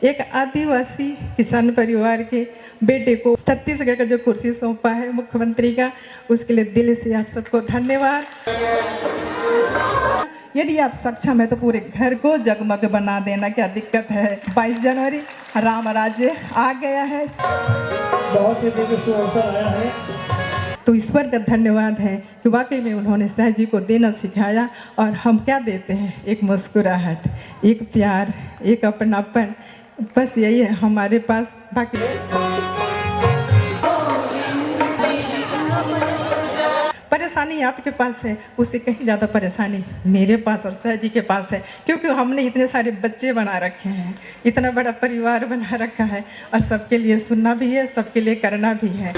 एक आदिवासी किसान परिवार के बेटे को छत्तीसगढ़ का जो कुर्सी सौंपा है मुख्यमंत्री का, उसके लिए दिल से आप सबको धन्यवाद। यदि आप सक्षम है तो पूरे घर को जगमग बना देना, क्या दिक्कत है। 22 जनवरी राम राज्य आ गया है, बहुत ही दिव्य सुअवसर आया है। तो ईश्वर का धन्यवाद है कि वाकई में उन्होंने सहज जी को देना सिखाया। और हम क्या देते हैं, एक मुस्कुराहट, एक प्यार, एक अपनापन, बस यही है हमारे पास। बाकी परेशानी आपके पास है, उससे कहीं ज़्यादा परेशानी मेरे पास और सहज जी के पास है, क्योंकि हमने इतने सारे बच्चे बना रखे हैं, इतना बड़ा परिवार बना रखा है, और सबके लिए सुनना भी है, सबके लिए करना भी है।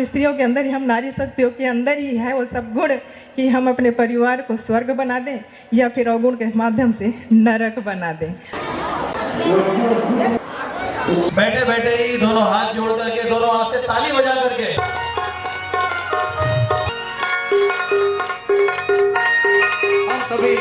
स्त्रियों के अंदर ही, हम नारी शक्तियों के अंदर ही है वो सब गुण कि हम अपने परिवार को स्वर्ग बना दें या फिर अवगुण के माध्यम से नरक बना दें। बैठे बैठे ही दोनों हाथ जोड़ करके, दोनों हाथ से ताली बजा करके हम सभी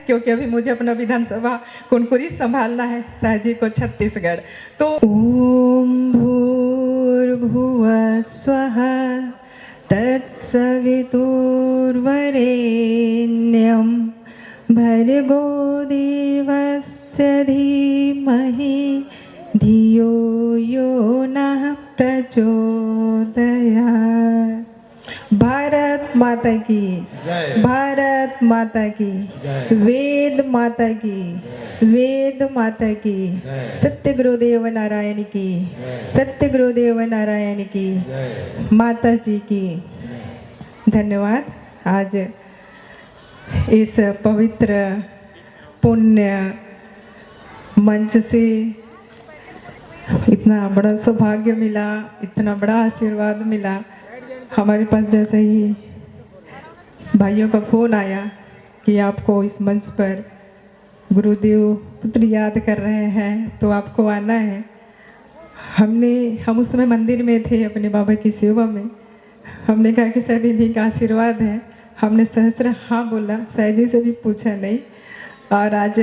क्योंकि अभी मुझे अपना विधानसभा कुनकुरी संभालना है, सहज जी को छत्तीसगढ़। तो ओम भूर्भुवः स्वः तत्सवितुर्वरेण्यं भर्गो देवस्य धीमहि धियो यो नः प्रचोदयात्। भारत माता की, भारत माता की, वेद माता की, वेद माता की, सत्य गुरुदेव नारायण की, सत्य गुरुदेव नारायण की, माता जी की धन्यवाद। आज इस पवित्र पुण्य मंच से इतना बड़ा सौभाग्य मिला, इतना बड़ा आशीर्वाद मिला। हमारे पास जैसे ही भाइयों का फ़ोन आया कि आपको इस मंच पर गुरुदेव पुत्र याद कर रहे हैं तो आपको आना है। हम उस समय मंदिर में थे अपने बाबा की सेवा में। हमने कहा कि शायद इन्हीं का आशीर्वाद है। हमने सहस्र हाँ बोला, सहजी से भी पूछा नहीं। और आज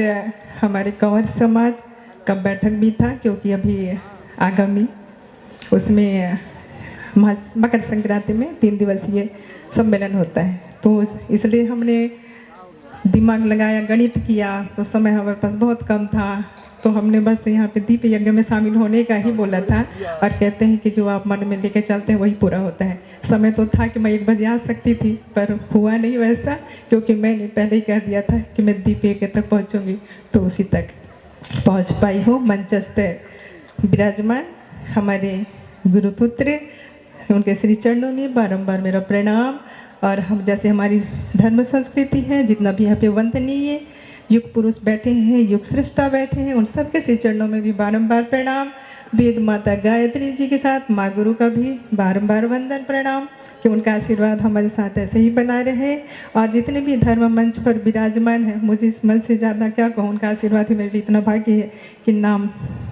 हमारे कंवर समाज का बैठक भी था, क्योंकि अभी आगामी उसमें मकर संक्रांति में 3 दिवसीय सम्मेलन होता है। तो इसलिए हमने दिमाग लगाया, गणित किया, तो समय हमारे पास बहुत कम था। तो हमने बस यहाँ पे दीप यज्ञ में शामिल होने का ही बोला था। और कहते हैं कि जो आप मन में लेकर चलते हैं वही पूरा होता है। समय तो था कि मैं 1 बजे आ सकती थी, पर हुआ नहीं वैसा, क्योंकि मैंने पहले ही कह दिया था कि मैं दीप यज्ञ तक पहुँचूँगी, तो उसी तक पहुँच पाई हूँ। मंचस्थ विराजमान हमारे गुरुपुत्र, उनके श्री चरणों में बारंबार मेरा प्रणाम। और हम जैसे हमारी धर्म संस्कृति है, जितना भी यहाँ पे वंदनीय युग पुरुष बैठे हैं, युग श्रेष्ठा बैठे हैं, उन सबके श्री चरणों में भी बारंबार प्रणाम। वेद माता गायत्री जी के साथ माँ गुरु का भी बारंबार वंदन प्रणाम, कि उनका आशीर्वाद हमारे साथ ऐसे ही बना रहे। और जितने भी धर्म मंच पर विराजमान हैं, मुझे इस मंच से ज़्यादा क्या कहूँ, उनका आशीर्वाद ही मेरे लिए इतना भाग्य है कि नाम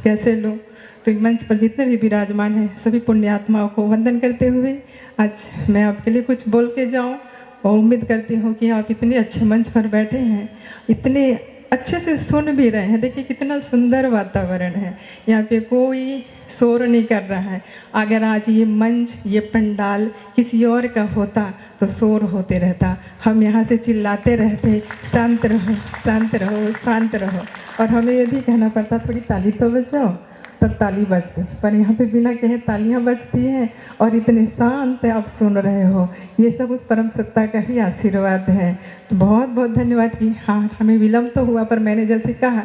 कैसे लो। तो मंच पर जितने भी विराजमान हैं, सभी पुण्यात्माओं को वंदन करते हुए आज मैं आपके लिए कुछ बोल के जाऊं। और उम्मीद करती हूं कि आप इतने अच्छे मंच पर बैठे हैं, इतने अच्छे से सुन भी रहे हैं। देखिए कितना सुंदर वातावरण है, यहाँ पे कोई शोर नहीं कर रहा है। अगर आज ये मंच, ये पंडाल किसी और का होता तो शोर होते रहता, हम यहाँ से चिल्लाते रहते, शांत रहो, शांत रहो, शांत रहो। और हमें ये भी कहना पड़ता, थोड़ी ताली तो बजाओ, तब ताली बजती। पर यहाँ पे बिना कहे तालियाँ बजती हैं, और इतने शांत आप सुन रहे हो। ये सब उस परम सत्ता का ही आशीर्वाद है। तो बहुत बहुत धन्यवाद। कि हाँ, हमें विलम्ब तो हुआ, पर मैंने जैसे कहा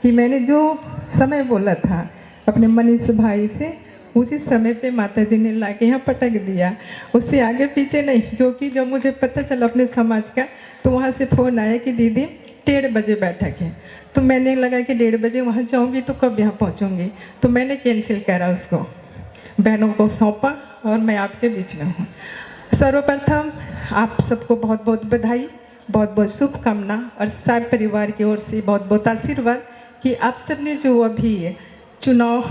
कि मैंने जो समय बोला था अपने मनीष भाई से, उसी समय पे माता जी ने ला के यहाँ पटक दिया, उससे आगे पीछे नहीं। क्योंकि जब मुझे पता चला अपने समाज का, तो वहाँ से फ़ोन आया कि दीदी 1:30 बजे बैठक है। तो मैंने लगा कि 1:30 बजे वहाँ जाऊँगी तो कब यहाँ पहुँचूँगी, तो मैंने कैंसिल करा उसको, बहनों को सौंपा, और मैं आपके बीच में हूँ। सर्वप्रथम आप सबको बहुत बहुत बधाई, बहुत बहुत शुभकामना, और सारे परिवार की ओर से बहुत बहुत आशीर्वाद कि आप सब ने जो अभी चुनाव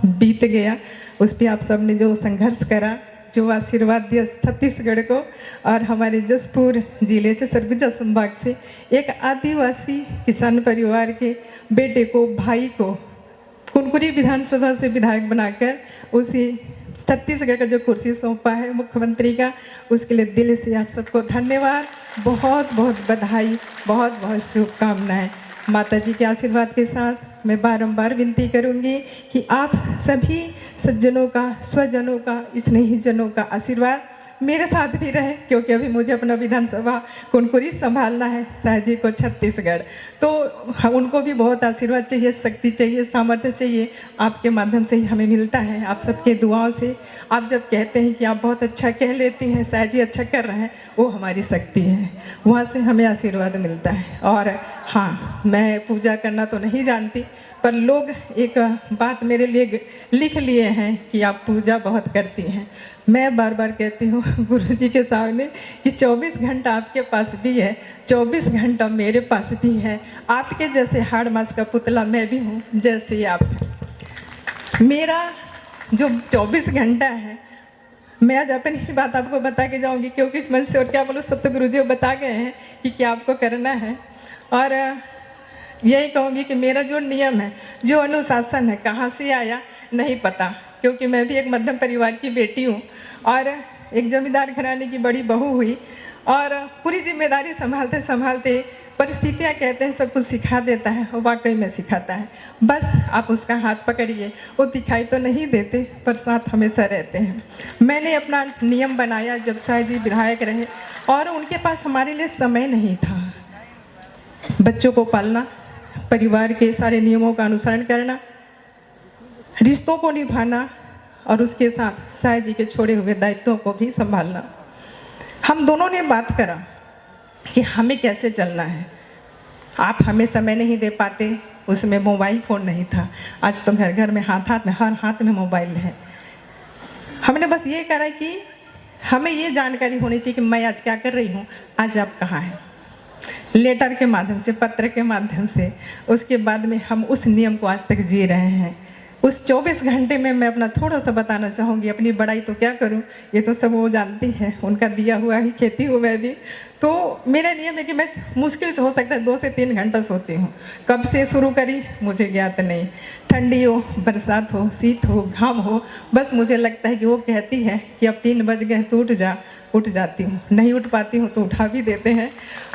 बीत गया उस पर आप सब ने जो संघर्ष करा, जो आशीर्वाद दिया छत्तीसगढ़ को और हमारे जसपुर जिले से सरगुजा संभाग से एक आदिवासी किसान परिवार के बेटे को, भाई को कुनकुरी विधानसभा से विधायक बनाकर उसी छत्तीसगढ़ का जो कुर्सी सौंपा है मुख्यमंत्री का, उसके लिए दिल से आप सबको धन्यवाद, बहुत बहुत बधाई, बहुत बहुत शुभकामनाएं। माता जी के आशीर्वाद के साथ मैं बारंबार विनती करूंगी कि आप सभी सज्जनों का, स्वजनों का, स्नेहीजनों का आशीर्वाद मेरे साथ भी रहे, क्योंकि अभी मुझे अपना विधानसभा कुनकुरी संभालना है, सहजी को छत्तीसगढ़। तो उनको भी बहुत आशीर्वाद चाहिए, शक्ति चाहिए, सामर्थ्य चाहिए। आपके माध्यम से ही हमें मिलता है, आप सबके दुआओं से। आप जब कहते हैं कि आप बहुत अच्छा कह लेती हैं, सहजी अच्छा कर रहे हैं, वो हमारी शक्ति है, वहाँ से हमें आशीर्वाद मिलता है। और हाँ, मैं पूजा करना तो नहीं जानती, पर लोग एक बात मेरे लिए लिख लिए हैं कि आप पूजा बहुत करती हैं। मैं बार बार कहती हूँ गुरु जी के सामने कि 24 घंटा आपके पास भी है, 24 घंटा मेरे पास भी है। आपके जैसे हाड़ मास का पुतला मैं भी हूँ, जैसे आप हैं। मेरा जो 24 घंटा है, मैं आज अपनी ही बात आपको बता के जाऊँगी, क्योंकि इस मन से और क्या बोलूँ, सतगुरु जी बता गए हैं कि क्या आपको करना है। और यही कहूँगी कि मेरा जो नियम है, जो अनुशासन है, कहाँ से आया नहीं पता, क्योंकि मैं भी एक मध्यम परिवार की बेटी हूँ और एक जमींदार घराने की बड़ी बहू हुई। और पूरी जिम्मेदारी संभालते संभालते परिस्थितियाँ कहते हैं सब कुछ सिखा देता है, और वाकई में सिखाता है। बस आप उसका हाथ पकड़िए, वो दिखाई तो नहीं देते पर साथ हमेशा रहते हैं। मैंने अपना नियम बनाया जब शाह जी विधायक रहे, और उनके पास हमारे लिए समय नहीं था। बच्चों को पालना, परिवार के सारे नियमों का अनुसरण करना, रिश्तों को निभाना और उसके साथ शाह जी के छोड़े हुए दायित्वों को भी संभालना। हम दोनों ने बात करा कि हमें कैसे चलना है। आप हमें समय नहीं दे पाते, उसमें मोबाइल फ़ोन नहीं था। आज तो घर घर में, हाथ हाथ में, हर हाथ में मोबाइल है। हमने बस ये करा कि हमें ये जानकारी होनी चाहिए कि मैं आज क्या कर रही हूँ, आज आप कहाँ हैं। लेटर के माध्यम से, पत्र के माध्यम से, उसके बाद में हम उस नियम को आज तक जी रहे हैं। उस 24 घंटे में मैं अपना थोड़ा सा बताना चाहूँगी। अपनी बड़ाई तो क्या करूँ, ये तो सब वो जानती है, उनका दिया हुआ ही खेती हूँ मैं भी। तो मेरा नियम है कि मैं मुश्किल से हो सकता है 2 से 3 घंटा सोती हूँ। कब से शुरू करी मुझे ज्ञात नहीं, ठंडी हो, बरसात हो, शीत हो, घाम हो, बस मुझे लगता है कि वो कहती है कि अब 3 बज गए तो उठ जा, उठ जाती हूँ। नहीं उठ पाती हूँ तो उठा भी देते हैं।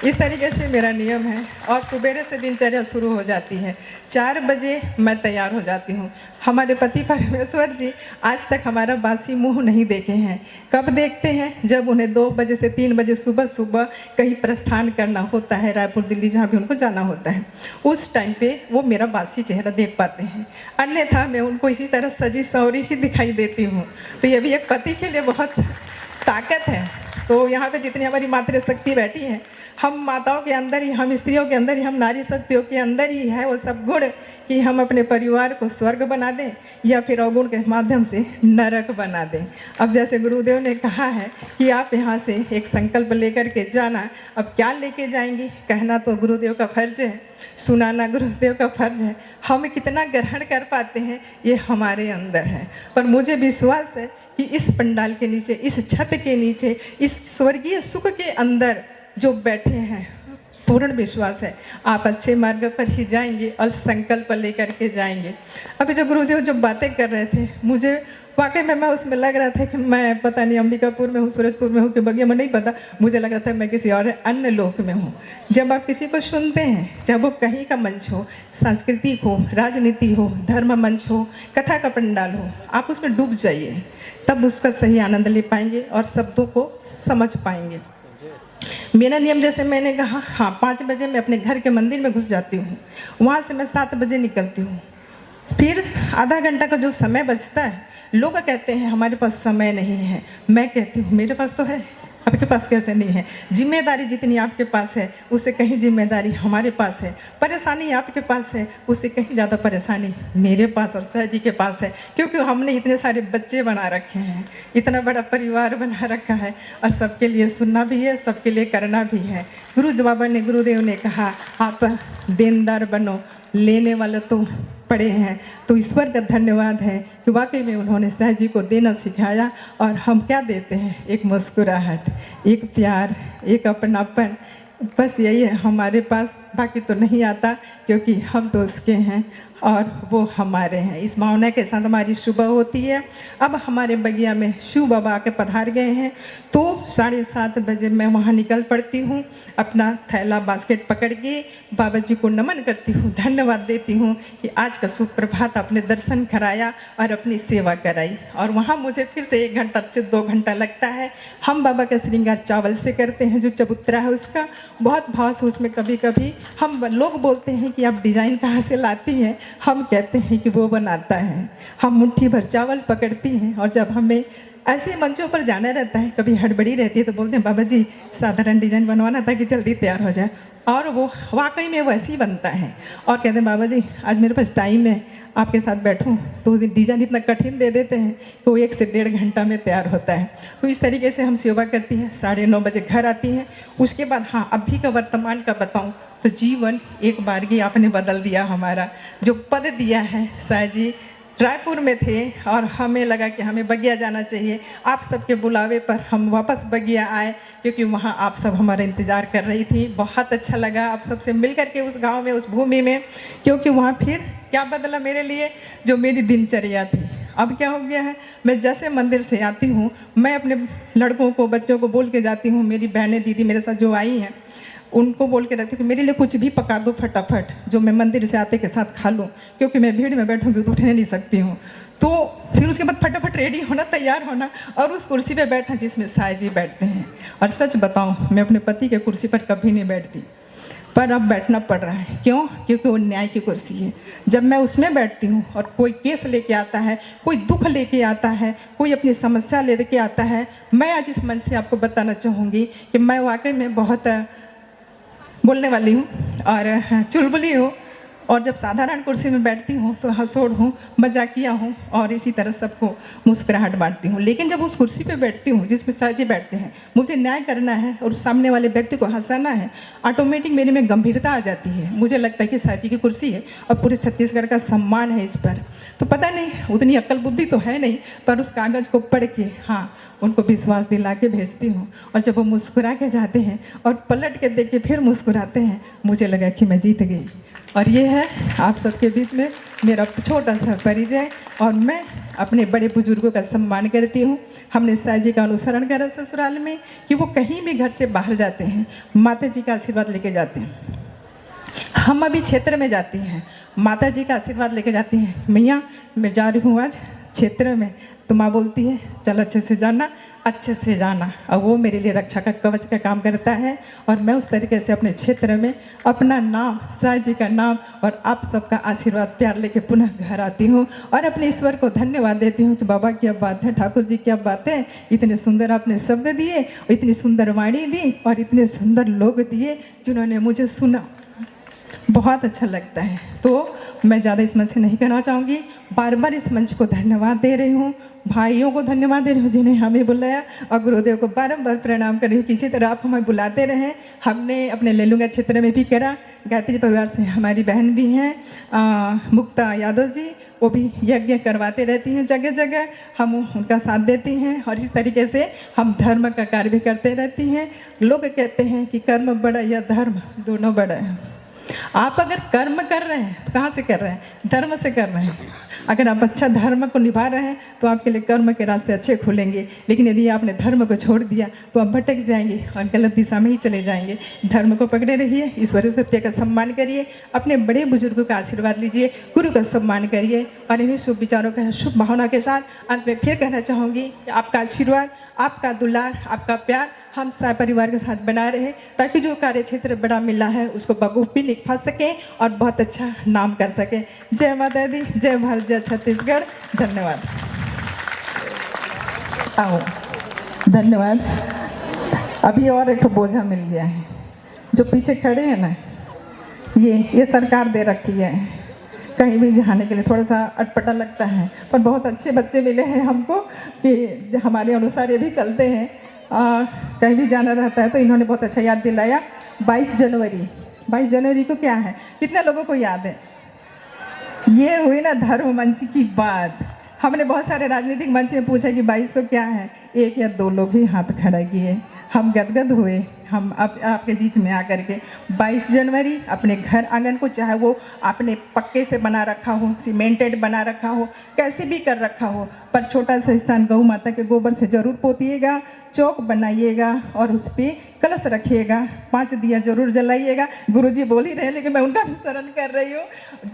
इस तरीके से मेरा नियम है। और सुबह से दिनचर्या शुरू हो जाती है, 4 बजे मैं तैयार हो जाती हूँ। हमारे पति परमेश्वर जी आज तक हमारा बासी मुंह नहीं देखे हैं। कब देखते हैं, जब उन्हें 2 बजे से 3 बजे सुबह सुबह कहीं प्रस्थान करना होता है, रायपुर, दिल्ली, जहाँ भी उनको जाना होता है, उस टाइम पे वो मेरा बासी चेहरा देख पाते हैं। अन्यथा मैं उनको इसी तरह सजी सवरी ही दिखाई देती हूँ। तो ये भी एक पति के लिए बहुत ताकत है। तो यहाँ पे जितनी हमारी मातृशक्ति बैठी है, हम माताओं के अंदर ही, हम स्त्रियों के अंदर ही, हम नारी शक्तियों के अंदर ही है वो सब गुण कि हम अपने परिवार को स्वर्ग बना दें या फिर अवगुण के माध्यम से नरक बना दें। अब जैसे गुरुदेव ने कहा है कि आप यहाँ से एक संकल्प लेकर के जाना। अब क्या लेके जाएंगी, कहना तो गुरुदेव का फर्ज है, सुनाना गुरुदेव का फर्ज है। हम कितना ग्रहण कर पाते हैं ये हमारे अंदर है। पर मुझे विश्वास है कि इस पंडाल के नीचे, इस छत के नीचे, इस स्वर्गीय सुख के अंदर जो बैठे हैं, पूर्ण विश्वास है आप अच्छे मार्ग पर ही जाएंगे और संकल्प लेकर के जाएंगे। अभी जो गुरुदेव जो बातें कर रहे थे, मुझे वाकई में मैं उसमें लग रहा था कि मैं पता नहीं अंबिकापुर में हूँ, सूरजपुर में हूँ कि बगिया में, नहीं पता। मुझे लग रहा था मैं किसी और अन्य लोक में हूँ। जब आप किसी को सुनते हैं, जब वो कहीं का मंच हो, सांस्कृतिक हो, राजनीति हो, धर्म मंच हो, कथा का पंडाल हो, आप उसमें डूब जाइए, तब उसका सही आनंद ले पाएंगे और शब्दों को समझ पाएंगे। मेरा नियम, जैसे मैंने कहा, हाँ, 5 बजे मैं अपने घर के मंदिर में घुस जाती हूँ। वहाँ से मैं 7 बजे निकलती हूँ। फिर आधा घंटा का जो समय बचता है, लोग कहते हैं हमारे पास समय नहीं है। मैं कहती हूँ मेरे पास तो है, आपके पास कैसे नहीं है। जिम्मेदारी जितनी आपके पास है, उससे कहीं जिम्मेदारी हमारे पास है। परेशानी आपके पास है, उससे कहीं ज़्यादा परेशानी मेरे पास और सह जी के पास है। क्योंकि हमने इतने सारे बच्चे बना रखे हैं, इतना बड़ा परिवार बना रखा है, और सबके लिए सुनना भी है, सबके लिए करना भी है। गुरुदेव ने कहा, आप देनदार बनो, लेने वाले तो पड़े हैं। तो ईश्वर का धन्यवाद है कि वाकई में उन्होंने सहज जी को देना सिखाया। और हम क्या देते हैं? एक मुस्कुराहट, एक प्यार, एक अपनापन, बस यही है हमारे पास। बाकी तो नहीं आता, क्योंकि हम तो उसके हैं और वो हमारे हैं। इस भावना के साथ हमारी सुबह होती है। अब हमारे बगिया में शिव बाबा आके पधार गए हैं, तो 7:30 बजे मैं वहाँ निकल पड़ती हूँ, अपना थैला बास्केट पकड़ के बाबा जी को नमन करती हूँ, धन्यवाद देती हूँ कि आज का सुप्रभात आपने दर्शन कराया और अपनी सेवा कराई। और वहाँ मुझे फिर से 1 घंटा से 2 घंटा लगता है। हम बाबा का श्रृंगार चावल से करते हैं, जो चबूतरा है उसका बहुत भाव से उसमें कभी कभी हम लोग बोलते हैं कि आप डिज़ाइन कहाँ से लाती हैं, हम कहते हैं कि वो बनाता है। हम मुट्ठी भर चावल पकड़ती हैं, और जब हमें ऐसे मंचों पर जाना रहता है, कभी हड़बड़ी रहती है, तो बोलते हैं बाबा जी साधारण डिज़ाइन बनवाना ताकि जल्दी तैयार हो जाए, और वो वाकई में वैसे ही बनता है। और कहते हैं बाबा जी आज मेरे पास टाइम है, आपके साथ बैठूं, तो उस दिन डिज़ाइन इतना कठिन दे देते हैं कि वो 1 से 1.5 घंटा में तैयार होता है। तो इस तरीके से हम सेवा करती हैं। 9:30 बजे घर आती हैं। उसके बाद हाँ, अभी का वर्तमान का बताऊं तो जीवन एक बारगी आपने बदल दिया हमारा। जो पद दिया है, साईं जी रायपुर में थे और हमें लगा कि हमें बगिया जाना चाहिए। आप सबके बुलावे पर हम वापस बगिया आए, क्योंकि वहाँ आप सब हमारा इंतज़ार कर रही थी। बहुत अच्छा लगा आप सबसे मिल करके उस गांव में, उस भूमि में, क्योंकि वहाँ फिर क्या बदला मेरे लिए, जो मेरी दिनचर्या थी। अब क्या हो गया है, मैं जैसे मंदिर से आती हूँ, मैं अपने लड़कों को, बच्चों को बोल के जाती हूँ, मेरी बहनें दीदी मेरे साथ जो आई हैं उनको बोल के रहती हूँ कि मेरे लिए कुछ भी पका दो फटाफट, जो मैं मंदिर से आते के साथ खा लूँ, क्योंकि मैं भीड़ में बैठूँगी तो उठने नहीं सकती हूँ। तो फिर उसके बाद फटाफट रेडी होना, तैयार होना, और उस कुर्सी पे बैठना जिसमें साईं जी बैठते हैं। और सच बताऊँ, मैं अपने पति के कुर्सी पर कभी नहीं बैठती, पर अब बैठना पड़ रहा है। क्यों? क्योंकि वो न्याय की कुर्सी है। जब मैं उसमें बैठती हूँ और कोई केस लेके आता है, कोई दुख लेके आता है, कोई अपनी समस्या लेके आता है, मैं आज इस मंच से आपको बताना चाहूँगी कि मैं वाकई में बहुत बोलने वाली हूँ और चुलबुली हूँ। और जब साधारण कुर्सी में बैठती हूँ तो हंसोड़ हूँ, मजाकिया हूँ, और इसी तरह सबको मुस्कुराहट बांटती हूँ। लेकिन जब उस कुर्सी पे बैठती हूँ जिसमें साईं जी बैठते हैं, मुझे न्याय करना है और सामने वाले व्यक्ति को हंसाना है, ऑटोमेटिक मेरे में गंभीरता आ जाती है। मुझे लगता है कि साईं जी की कुर्सी है और पूरे छत्तीसगढ़ का सम्मान है इस पर। तो पता नहीं उतनी अक्ल बुद्धि तो है नहीं, पर उस कागज़ को पढ़ के हाँ उनको विश्वास दिला के भेजती हूँ। और जब वो मुस्कुरा के जाते हैं और पलट के देख के फिर मुस्कुराते हैं, मुझे लगा कि मैं जीत गई। और ये है आप सबके बीच में मेरा छोटा सा परिचय। और मैं अपने बड़े बुजुर्गों का सम्मान करती हूँ। हमने साईं जी का अनुसरण करा ससुराल में कि वो कहीं भी घर से बाहर जाते हैं, माता जी का आशीर्वाद लेके जाते हैं। हम अभी क्षेत्र में जाती हैं, माता जी का आशीर्वाद लेके जाती हैं। मैया मैं जा रही हूँ आज क्षेत्र में, तो माँ बोलती है चल अच्छे से जाना, अच्छे से जाना। और वो मेरे लिए रक्षा का कवच का काम करता है। और मैं उस तरीके से अपने क्षेत्र में अपना नाम, साईं जी का नाम और आप सबका आशीर्वाद प्यार लेके पुनः घर आती हूँ और अपने ईश्वर को धन्यवाद देती हूँ कि बाबा क्या बात है, ठाकुर जी क्या बात है, इतने सुंदर आपने शब्द दिए, इतनी सुंदर वाणी दी और इतने सुंदर लोग दिए जिन्होंने मुझे सुना। बहुत अच्छा लगता है। तो मैं ज़्यादा इस मंच से नहीं कहना चाहूँगी, बार बार इस मंच को धन्यवाद दे रही हूँ, भाइयों को धन्यवाद दे रही हूँ जिन्हें हमें बुलाया, और गुरुदेव को बारंबार प्रणाम कर रही हूँ कि इसी तरह आप हमें बुलाते रहें। हमने अपने लेलुंगा क्षेत्र में भी करा, गायत्री परिवार से हमारी बहन भी हैं मुक्ता यादव जी, वो भी यज्ञ करवाते रहती हैं जगह जगह, हम उनका साथ देती हैं। और इस तरीके से हम धर्म का कार्य भी करते रहती हैं। लोग कहते हैं कि कर्म बड़ा या धर्म दोनों बड़ा है। आप अगर कर्म कर रहे हैं तो कहाँ से कर रहे हैं? धर्म से कर रहे हैं। अगर आप अच्छा धर्म को निभा रहे हैं तो आपके लिए कर्म के रास्ते अच्छे खुलेंगे। लेकिन यदि आपने धर्म को छोड़ दिया तो आप भटक जाएंगे और गलत दिशा में ही चले जाएंगे। धर्म को पकड़े रहिए, ईश्वरीय सत्य का सम्मान करिए, अपने बड़े बुजुर्गों का आशीर्वाद लीजिए, गुरु का सम्मान करिए। और इन्हीं शुभ विचारों का, शुभ भावना के साथ अंत में फिर कहना चाहूँगी कि आपका आशीर्वाद, आपका दुलार, आपका प्यार हम सारे परिवार के साथ बना रहे, ताकि जो कार्य क्षेत्र बड़ा मिला है उसको बखूबी निभा सकें और बहुत अच्छा नाम कर सकें। जय माता दी, जय भारत, जय छत्तीसगढ़। धन्यवाद। आओ, धन्यवाद। अभी और एक बोझा मिल गया है, जो पीछे खड़े हैं ना, ये सरकार दे रखी है। कहीं भी जाने के लिए थोड़ा सा अटपटा लगता है, पर बहुत अच्छे बच्चे मिले हैं हमको कि हमारे अनुसार ये भी चलते हैं। कहीं भी जाना रहता है तो इन्होंने बहुत अच्छा याद दिलाया। 22 जनवरी को क्या है, कितने लोगों को याद है? ये हुई ना धर्म मंच की बात। हमने बहुत सारे राजनीतिक मंच में पूछा कि 22 को क्या है, एक या दो लोग ही हाथ खड़ा किए। हम गदगद हुए, हम आपके बीच में आकर के 22 जनवरी अपने घर आंगन को, चाहे वो आपने पक्के से बना रखा हो, सीमेंटेड बना रखा हो, कैसे भी कर रखा हो, पर छोटा सा स्थान गौ माता के गोबर से ज़रूर पोतिएगा, चौक बनाइएगा और उस पर कलश रखिएगा, 5 दिया जरूर जलाइएगा। गुरुजी बोल ही रहे लेकिन मैं उनका अनुसरण कर रही हूँ।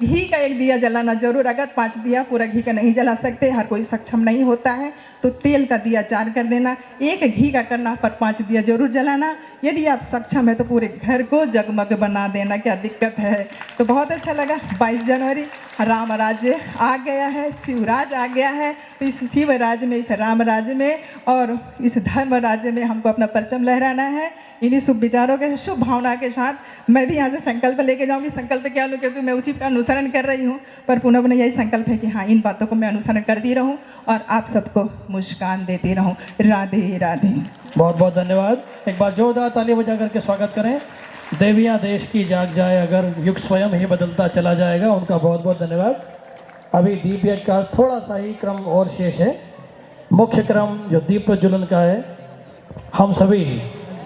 घी का 1 दिया जलाना जरूर, अगर 5 दिया पूरा घी का नहीं जला सकते, हर कोई सक्षम नहीं होता है, तो तेल का दिया 4 कर देना, 1 घी का करना, पर 5 दिया जरूर जलाना। यदि आप सक्षम है तो पूरे घर को जगमग बना देना, क्या दिक्कत है। तो बहुत अच्छा लगा। 22 जनवरी राम राज्य आ गया है, शिवराज आ गया है, तो इस शिव राज्य में, इस राम राज्य में और इस धर्म राज्य में हमको अपना परचम लहराना है। इन्हीं शुभ विचारों के, शुभ भावना के साथ मैं भी यहाँ से संकल्प लेके जाऊँगी। संकल्प क्या लूँ, क्योंकि मैं उसी का अनुसरण कर रही हूँ, पर पुनः पुनः यही संकल्प है कि हाँ, इन बातों को मैं अनुसरण करती रहूँ और आप सबको मुस्कान देती रहूँ। राधे राधे। बहुत बहुत धन्यवाद। एक बार जोरदार ताली बजा करके स्वागत करें। देवियाँ देश की जाग जाए अगर युग स्वयं ही बदलता चला जाएगा, उनका बहुत बहुत धन्यवाद। अभी दीप यज्ञ का थोड़ा सा ही क्रम और शेष है। मुख्य क्रम जो दीप प्रज्वलन का है, हम सभी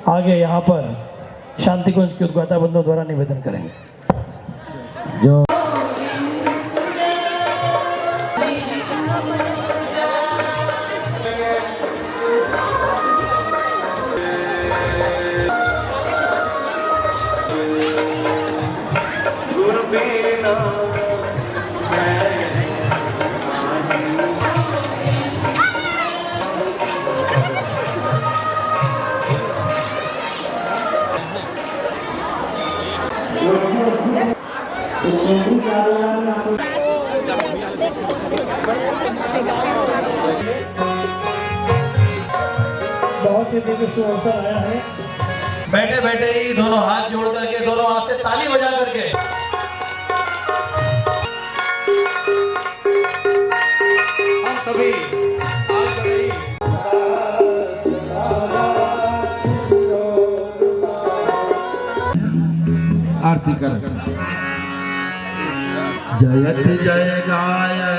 आगे यहाँ पर शांति कुंज की उद्गाता बंधुओं द्वारा निवेदन करेंगे। जो बहुत ही दिव्य शुभ अवसर आया है। बैठे बैठे ही दोनों हाथ जोड़ करके, दोनों हाथ से ताली बजा करके हम सभी आरती कर। जयति जय गाय